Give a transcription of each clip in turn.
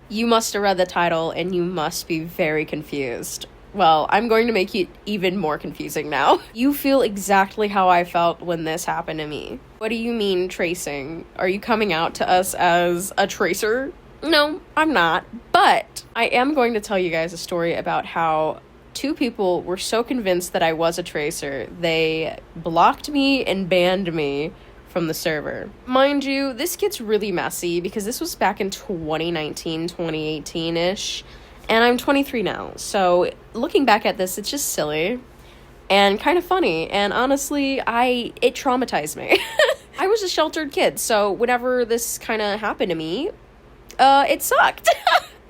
You must have read the title and you must be very confused. Well, I'm going to make it even more confusing now. You feel exactly how I felt when this happened to me. What do you mean, tracing? Are you coming out to us as a tracer? No, I'm not. But I am going to tell you guys a story about how two people were so convinced that I was a tracer, they blocked me and banned me from the server. Mind you, this gets really messy because this was back in 2019, 2018-ish. And I'm 23 now, so looking back at this, it's just silly and kind of funny, and honestly, it traumatized me. I was a sheltered kid, so whenever this kind of happened to me, it sucked.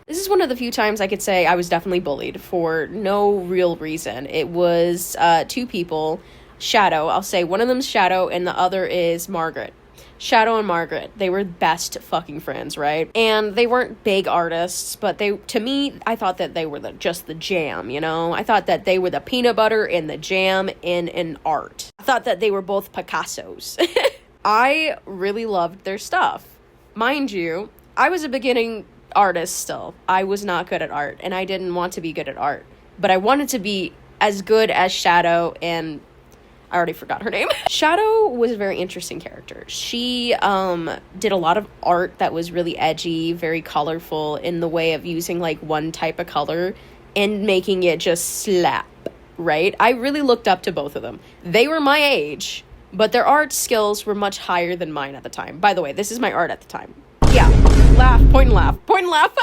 This is one of the few times I could say I was definitely bullied for no real reason. It was two people, Shadow, I'll say one of them's Shadow and the other is Margaret. Shadow and Margaret, they were best fucking friends, right? And they weren't big artists, but to me, I thought that they were just the jam, you know? I thought that they were the peanut butter and the jam in art. I thought that they were both Picassos. I really loved their stuff. Mind you, I was a beginning artist still. I was not good at art, and I didn't want to be good at art. But I wanted to be as good as Shadow and I already forgot her name. Shadow was a very interesting character. She did a lot of art that was really edgy, very colorful in the way of using like one type of color and making it just slap, right? I really looked up to both of them. They were my age, but their art skills were much higher than mine at the time. By the way, this is my art at the time. Yeah, laugh, point and laugh, point and laugh.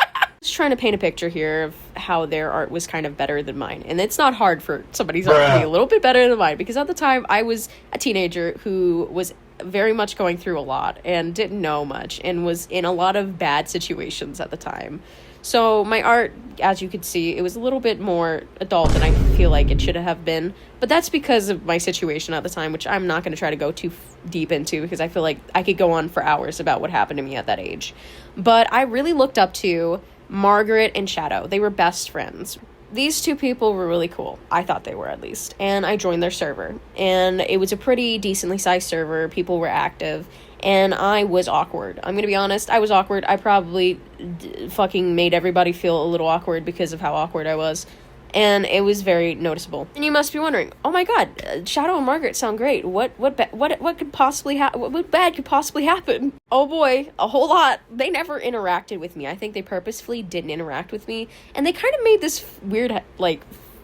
Just trying to paint a picture here of how their art was kind of better than mine. And it's not hard for somebody's art to be a little bit better than mine, because at the time I was a teenager who was very much going through a lot and didn't know much and was in a lot of bad situations at the time. So my art, as you could see, it was a little bit more adult than I feel like it should have been. But that's because of my situation at the time, which I'm not going to try to go too deep into because I feel like I could go on for hours about what happened to me at that age. But I really looked up to Margaret and Shadow. They were best friends. These two people were really cool. I thought they were, at least. And I joined their server. And it was a pretty decently sized server. People were active. And I was awkward. I'm gonna be honest, I was awkward. I probably fucking made everybody feel a little awkward because of how awkward I was. And it was very noticeable. And you must be wondering, oh my god, Shadow and Margaret sound great. What could possibly what bad could possibly happen? Oh boy, a whole lot. They never interacted with me. I think they purposefully didn't interact with me. And they kind of made this weird, like,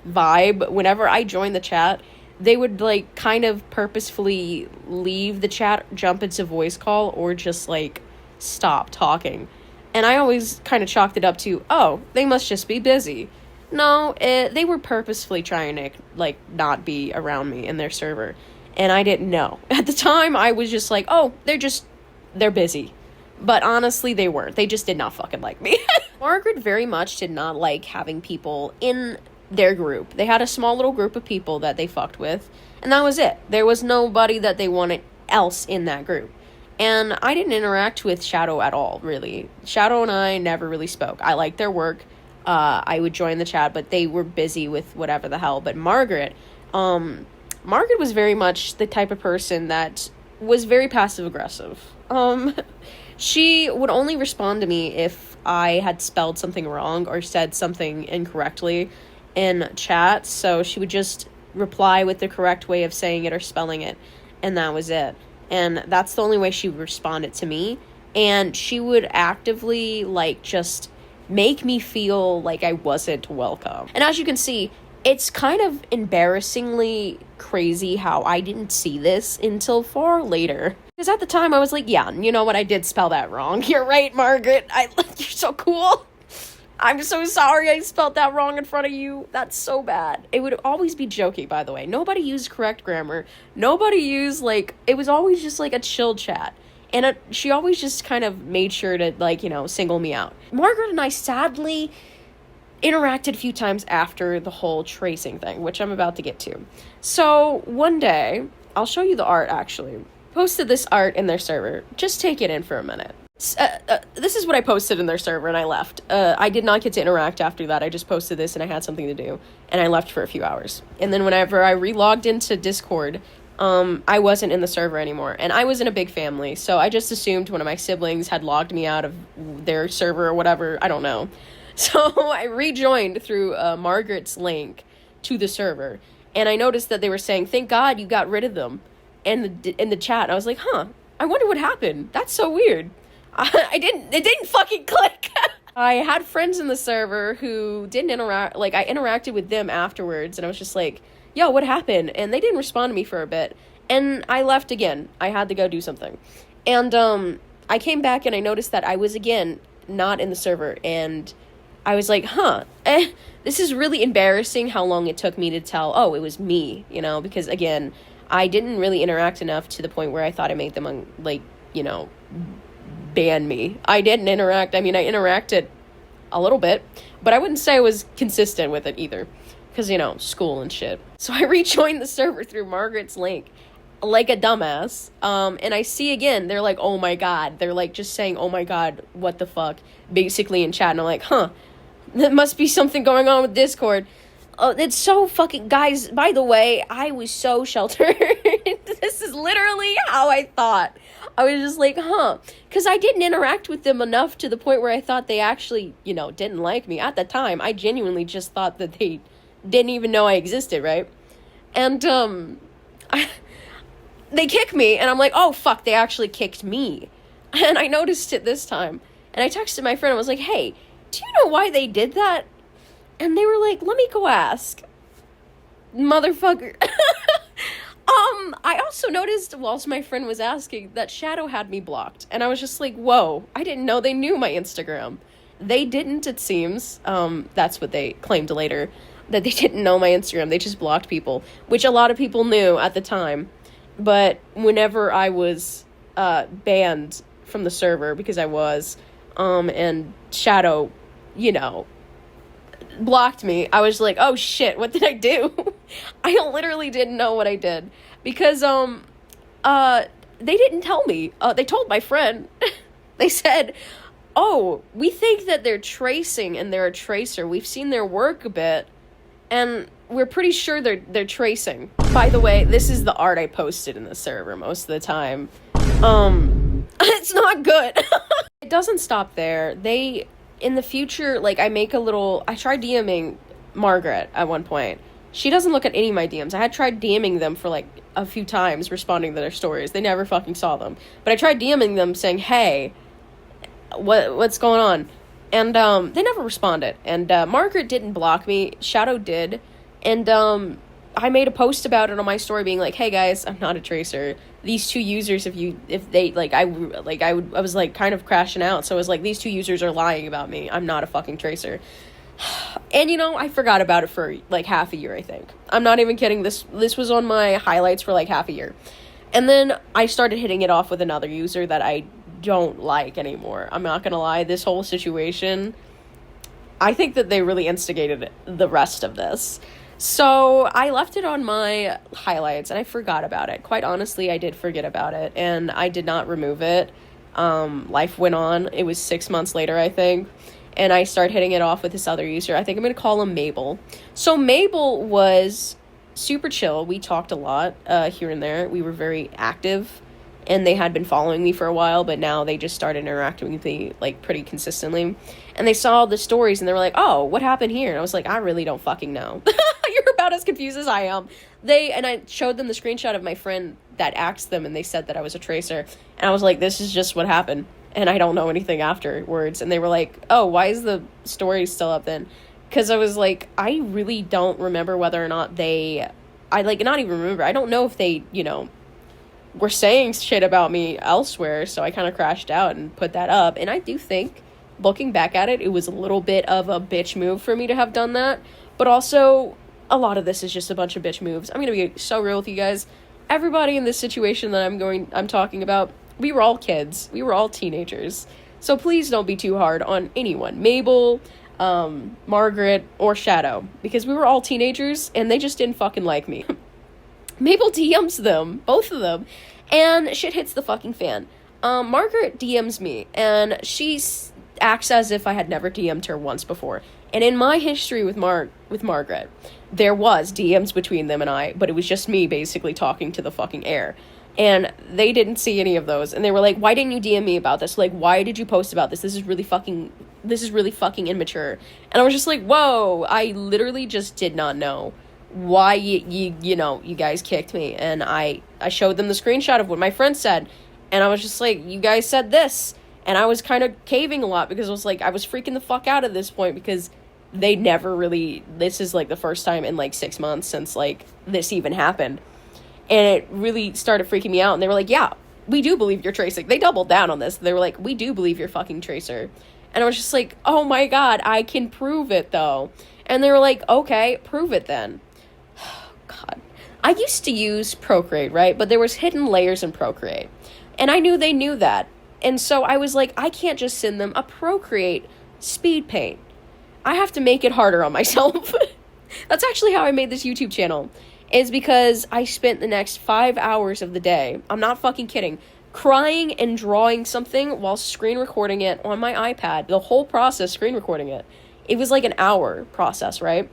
vibe. Whenever I joined the chat, they would, like, kind of purposefully leave the chat, jump into voice call, or just, like, stop talking. And I always kind of chalked it up to, oh, they must just be busy. No, they were purposefully trying to, like, not be around me in their server. And I didn't know. At the time, I was just like, oh, they're busy. But honestly, they weren't. They just did not fucking like me. Margaret very much did not like having people in their group. They had a small little group of people that they fucked with. And that was it. There was nobody that they wanted else in that group. And I didn't interact with Shadow at all, really. Shadow and I never really spoke. I liked their work. I would join the chat, but they were busy with whatever the hell. But Margaret was very much the type of person that was very passive-aggressive. She would only respond to me if I had spelled something wrong or said something incorrectly in chat. So she would just reply with the correct way of saying it or spelling it, and that was it. And that's the only way she responded to me. And she would actively, like, just make me feel like I wasn't welcome. And as you can see, it's kind of embarrassingly crazy how I didn't see this until far later. Because at the time I was like, yeah, you know what, I did spell that wrong. You're right, Margaret. You're so cool. I'm so sorry I spelled that wrong in front of you. That's so bad. It would always be jokey, by the way. Nobody used correct grammar. Nobody used, like, it was always just like a chill chat. And she always just kind of made sure to, like, you know, single me out. Margaret and I sadly interacted a few times after the whole tracing thing, which I'm about to get to. So one day, I'll show you the art, actually. Posted this art in their server. Just take it in for a minute. This is what I posted in their server, and I left. I did not get to interact after that. I just posted this, and I had something to do, and I left for a few hours. And then whenever I relogged into Discord, I wasn't in the server anymore, and I was in a big family, so I just assumed one of my siblings had logged me out of their server or whatever, I don't know. So I rejoined through Margaret's link to the server, and I noticed that they were saying, "Thank God you got rid of them," in the chat. And I was like, "Huh, I wonder what happened. That's so weird." It didn't fucking click. I had friends in the server who didn't interact, like, I interacted with them afterwards, and I was just like, "Yo, what happened?" And they didn't respond to me for a bit, and I left again. I had to go do something. And I came back, and I noticed that I was, again, not in the server, and I was like, this is really embarrassing how long it took me to tell, oh, it was me, you know, because, again, I didn't really interact enough to the point where I thought I made them, like, you know, ban me. I didn't interact. I mean, I interacted a little bit, but I wouldn't say I was consistent with it either, because, you know, school and shit. So I rejoined the server through Margaret's link, like a dumbass, and I see again, they're like, "Oh my God," they're like just saying, "Oh my God, what the fuck," basically in chat, and I'm like, there must be something going on with Discord. Oh, it's so fucking... Guys, by the way, I was so sheltered. This is literally how I thought. I was just like, because I didn't interact with them enough to the point where I thought they actually, you know, didn't like me. At the time, I genuinely just thought that they didn't even know I existed, right? And, they kick me, and I'm like, oh, fuck, they actually kicked me. And I noticed it this time. And I texted my friend, I was like, "Hey, do you know why they did that?" And they were like, "Let me go ask." Motherfucker. I also noticed, whilst my friend was asking, that Shadow had me blocked. And I was just like, whoa, I didn't know they knew my Instagram. They didn't, it seems. That's what they claimed later, that they didn't know my Instagram. They just blocked people, which a lot of people knew at the time. But whenever I was banned from the server, because I was, and Shadow, you know, blocked me, I was like, oh shit, what did I do? I literally didn't know what I did, because they didn't tell me. They told my friend. They said, "Oh, we think that they're tracing and they're a tracer. We've seen their work a bit, and we're pretty sure they're tracing." By the way, this is the art I posted in the server most of the time. It's not good. It doesn't stop there. In the future, like, I tried DMing Margaret at one point. She doesn't look at any of my DMs. I had tried DMing them for, like, a few times, responding to their stories. They never fucking saw them. But I tried DMing them saying, "Hey, what's going on?" And, they never responded. And, Margaret didn't block me. Shadow did. And, I made a post about it on my story being like, "Hey guys, I'm not a tracer. These two users, I was like kind of crashing out. So I was like, these two users are lying about me. I'm not a fucking tracer." And, you know, I forgot about it for like half a year, I think. I'm not even kidding. This was on my highlights for like half a year. And then I started hitting it off with another user that I don't like anymore. I'm not gonna lie, this whole situation, I think that they really instigated the rest of this. So I left it on my highlights, and I forgot about it. Quite honestly, I did forget about it, and I did not remove it. Life went on. It was 6 months later, I think, and I started hitting it off with this other user. I think I'm going to call him Mabel. So Mabel was super chill. We talked a lot here and there. We were very active, and they had been following me for a while, but now they just started interacting with me, like, pretty consistently. And they saw the stories, and they were like, "Oh, what happened here?" And I was like, "I really don't fucking know." You're about as confused as I am. And I showed them the screenshot of my friend that axed them, and they said that I was a tracer. And I was like, this is just what happened, and I don't know anything afterwards. And they were like, "Oh, why is the story still up then?" Because I was like, I really don't remember whether or not not even remember. I don't know if they, you know, were saying shit about me elsewhere, so I kind of crashed out and put that up. And I do think, looking back at it, it was a little bit of a bitch move for me to have done that. But also, a lot of this is just a bunch of bitch moves. I'm gonna be so real with you guys. Everybody in this situation that I'm talking about, we were all kids. We were all teenagers. So please don't be too hard on anyone. Mabel, Margaret, or Shadow. Because we were all teenagers, and they just didn't fucking like me. Mabel DMs them, both of them, and shit hits the fucking fan. Margaret DMs me, and she acts as if I had never DM'd her once before. And in my history with Margaret, there was DMs between them and I, but it was just me basically talking to the fucking air. And they didn't see any of those. And they were like, why didn't you DM me about this? Like, why did you post about this? This is really fucking immature. And I was just like, whoa, I literally just did not know why you guys kicked me. And I showed them the screenshot of what my friend said. And I was just like, you guys said this. And I was kind of caving a lot because I was like, I was freaking the fuck out at this point because they never really, this is like the first time in like 6 months since like this even happened. And it really started freaking me out. And they were like, yeah, we do believe you're tracing. They doubled down on this. They were like, we do believe you're fucking Tracer. And I was just like, oh my God, I can prove it though. And they were like, okay, prove it then. God. I used to use Procreate, right? But there was hidden layers in Procreate. And I knew they knew that. And so I was like, I can't just send them a Procreate speed paint. I have to make it harder on myself. That's actually how I made this YouTube channel. Is because I spent the next 5 hours of the day, I'm not fucking kidding, crying and drawing something while screen recording it on my iPad. The whole process, screen recording it. It was like an hour process, right?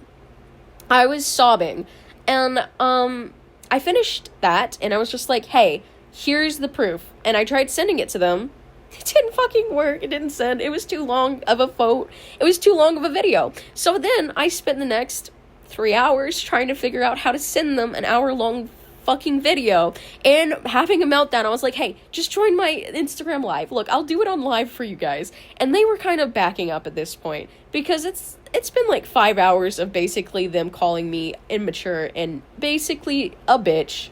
I was sobbing. And I finished that, and I was just like, hey, here's the proof. And I tried sending it to them. It didn't fucking work. It didn't send. It was too long of a photo. It was too long of a video. So then I spent the next 3 hours trying to figure out how to send them an hour-long fucking video and having a meltdown. I was like, hey, just join my Instagram live. Look, I'll do it on live for you guys. And they were kind of backing up at this point because it's been like 5 hours of basically them calling me immature and basically a bitch.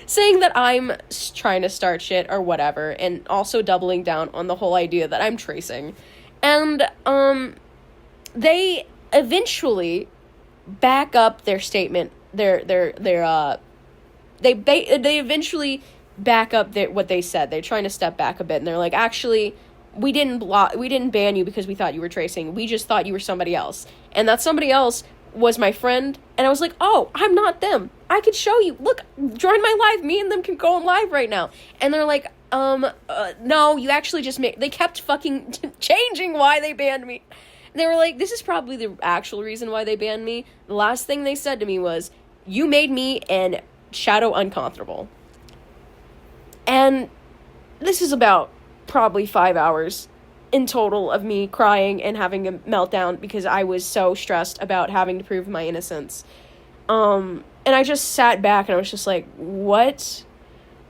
Saying that I'm trying to start shit or whatever, and also doubling down on the whole idea that I'm tracing. And they eventually back up their statement. They eventually back up what they said. They're trying to step back a bit, and they're like, actually, we didn't ban you because we thought you were tracing. We just thought you were somebody else, and that somebody else was my friend. And I was like, oh, I'm not them. I could show you. Look, join my live. Me and them can go on live right now. And they're like, no, you actually just made. They kept fucking changing why they banned me. They were like, this is probably the actual reason why they banned me. The last thing they said to me was, you made me and Shadow uncomfortable. And this is about probably 5 hours in total of me crying and having a meltdown because I was so stressed about having to prove my innocence. And I just sat back and I was just like, what?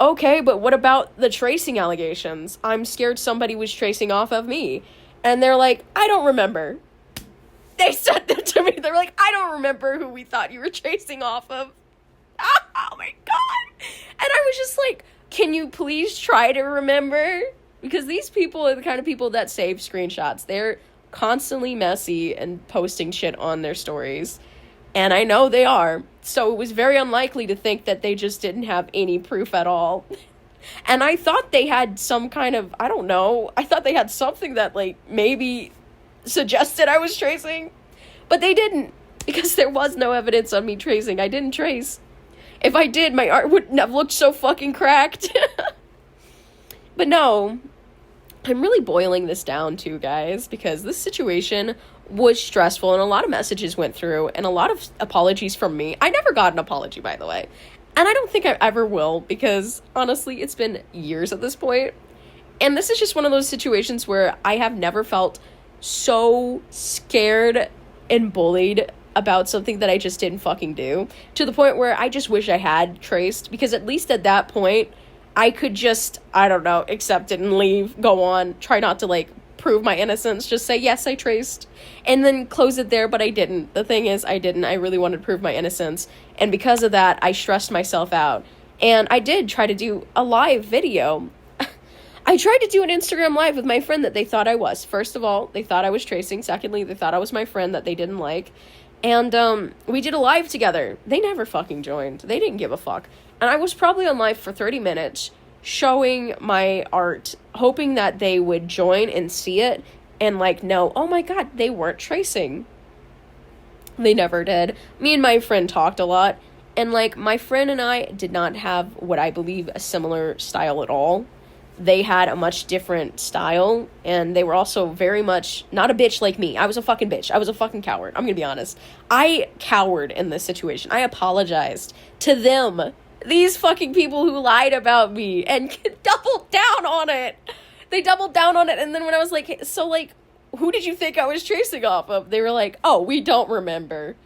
Okay, but what about the tracing allegations? I'm scared somebody was tracing off of me. And they're like, I don't remember. They said that to me. They're like, I don't remember who we thought you were tracing off of. Oh my God. And I was just like, can you please try to remember? Because these people are the kind of people that save screenshots. They're constantly messy and posting shit on their stories. And I know they are. So it was very unlikely to think that they just didn't have any proof at all. And I thought they had some kind of, I don't know, I thought they had something that, like, maybe suggested I was tracing. But they didn't, because there was no evidence of me tracing. I didn't trace. If I did, my art wouldn't have looked so fucking cracked. But no, I'm really boiling this down too, guys, because this situation was stressful and a lot of messages went through and a lot of apologies from me. I never got an apology, by the way. And I don't think I ever will, because honestly, it's been years at this point. And this is just one of those situations where I have never felt so scared and bullied about something that I just didn't fucking do, to the point where I just wish I had traced, because at least at that point, I could just, I don't know, accept it and leave, go on, try not to, like, prove my innocence, just say, yes, I traced, and then close it there, but I didn't. The thing is, I didn't. I really wanted to prove my innocence, and because of that, I stressed myself out, and I did try to do a live video. I tried to do an Instagram live with my friend that they thought I was. First of all, they thought I was tracing. Secondly, they thought I was my friend that they didn't like, and we did a live together. They never fucking joined. They didn't give a fuck, and I was probably on live for 30 minutes, showing my art, hoping that they would join and see it and, like, know, oh my God, they weren't tracing. They never did. Me and my friend talked a lot, and, like, my friend and I did not have what I believe a similar style at all. they had a much different style, and they were also very much not a bitch like me. I was a fucking bitch. I was a fucking coward. I'm gonna be honest. I cowered in this situation. I apologized to them. These fucking people who lied about me and doubled down on it. They doubled down on it, and then when I was like, so, like, who did you think I was tracing off of? They were like, oh, we don't remember.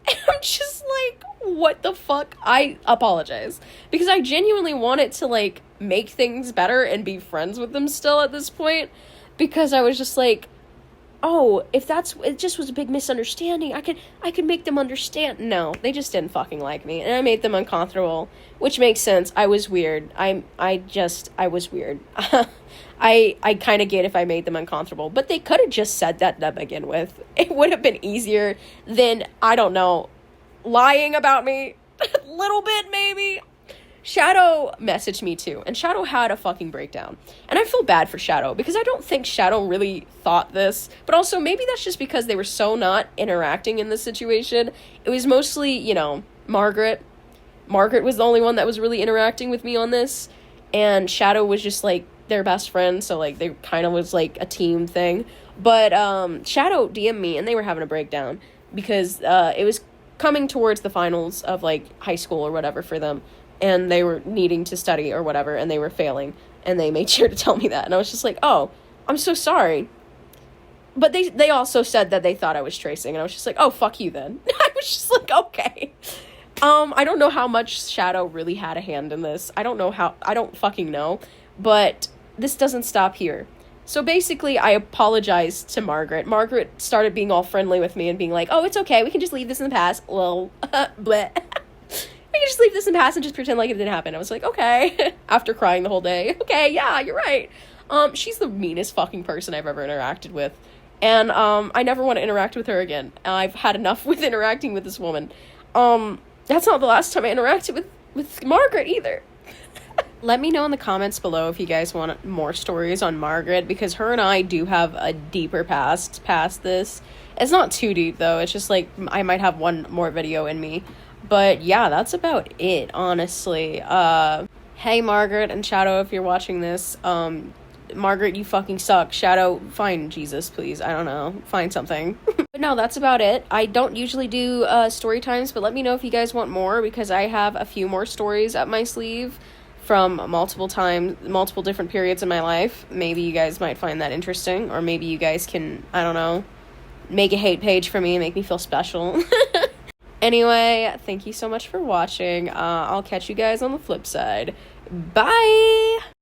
And I'm just like, what the fuck? I apologize. Because I genuinely wanted to, like, make things better and be friends with them still at this point. Because I was just like, oh, if it just was a big misunderstanding, I could make them understand. No, they just didn't fucking like me, and I made them uncomfortable, which makes sense. I was weird. I was weird. I kind of get if I made them uncomfortable, but they could have just said that to begin with. It would have been easier than, I don't know, lying about me a little bit, maybe. Shadow messaged me too, and Shadow had a fucking breakdown. And I feel bad for Shadow, because I don't think Shadow really thought this, but also maybe that's just because they were so not interacting in this situation. It was mostly, you know, Margaret. Margaret was the only one that was really interacting with me on this, and Shadow was just, like, their best friend, so, like, they kind of was, like, a team thing. But, Shadow DM'd me, and they were having a breakdown, because, it was coming towards the finals of, like, high school or whatever for them, and they were needing to study or whatever, and they were failing, and they made sure to tell me that, and I was just like, oh, I'm so sorry. But they also said that they thought I was tracing, and I was just like, oh, fuck you then. I was just like, okay. I don't know how much Shadow really had a hand in this. I don't fucking know, but this doesn't stop here. So basically, I apologized to Margaret. Margaret started being all friendly with me and being like, oh, it's okay, we can just leave this in the past. Lol. Bleh. We can just leave this in the past and just pretend like it didn't happen. I was like, okay. After crying the whole day. Okay, yeah, you're right. She's the meanest fucking person I've ever interacted with. And, I never want to interact with her again. I've had enough with interacting with this woman. That's not the last time I interacted with Margaret either. Let me know in the comments below if you guys want more stories on Margaret, because her and I do have a deeper past this. It's not too deep, though. It's just, like, I might have one more video in me. But, yeah, that's about it, honestly. Hey, Margaret and Shadow, if you're watching this, Margaret, you fucking suck. Shadow, find Jesus, please. I don't know. Find something. But no, that's about it. I don't usually do story times, but let me know if you guys want more, because I have a few more stories up my sleeve from multiple different periods in my life. Maybe you guys might find that interesting, or maybe you guys can, I don't know, make a hate page for me and make me feel special. Anyway, thank you so much for watching. I'll catch you guys on the flip side. Bye!